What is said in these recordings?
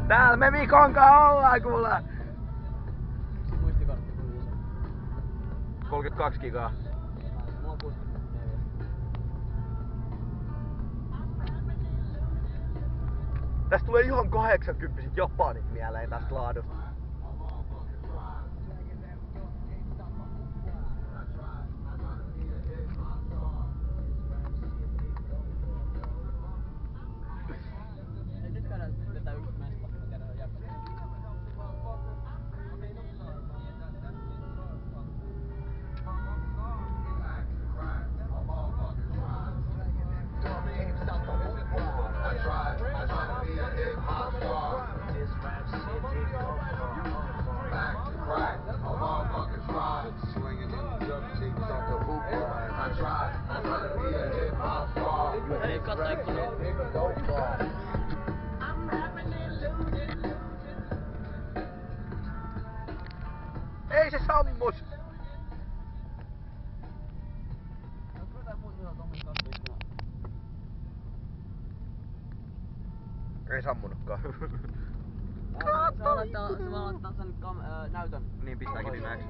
Täällä me Mikon kanssa ollaan kuule! Muistikortti kuinka iso? 32 gigaa. Mulla on 64. Tästä tulee ihan 80 japanit mieleen tästä laadusta. Ei nyt käydään tätä yksi mesta, mä tiedän jaksaa. Hei, katso ikkunaa. Ei se sammus! Ei sammunutkaan. Se vaan laittaa sen näytön. Niin pistääkin viimeksi.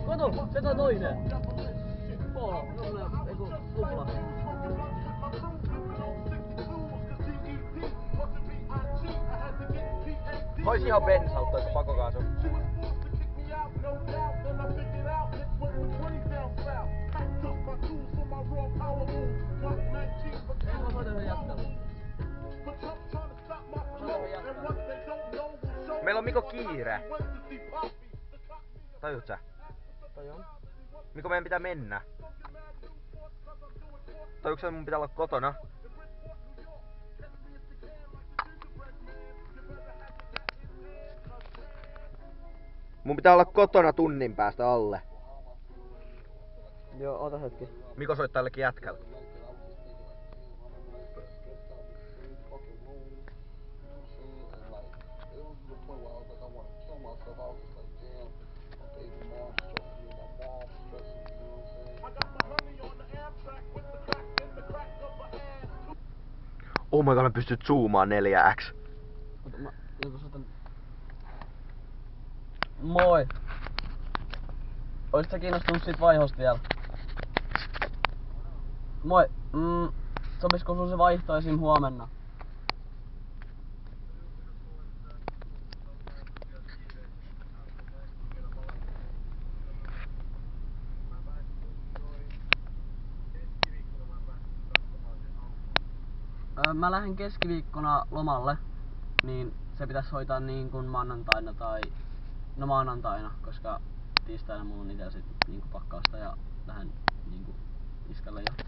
Kato, se on toinen. Polo, eiku kupla. Ois ihan bensalta toiku pakokaasu. Meillä on Miko kiire. Tajuut sä? Tajun. Miko meidän pitää mennä? Tajuuks sä mun pitää olla kotona? Mun pitää olla kotona tunnin päästä alle. Joo, ota hetki. Miko soittaa jollekin jätkälle. Oh my god, mä pystyt zoomaan 4x. Mä soitan. Moi! Oisit sä kiinnostunut siitä vaihosta vielä? Moi! Sopisiko sun se vaihto esim huomenna? Mä lähden keskiviikkona lomalle, niin se pitäisi hoitaa niin kuin maanantaina tai... No maanantaina, koska tiistaina mulla on itse sit niinku pakkausta ja lähden niinku iskälle jo.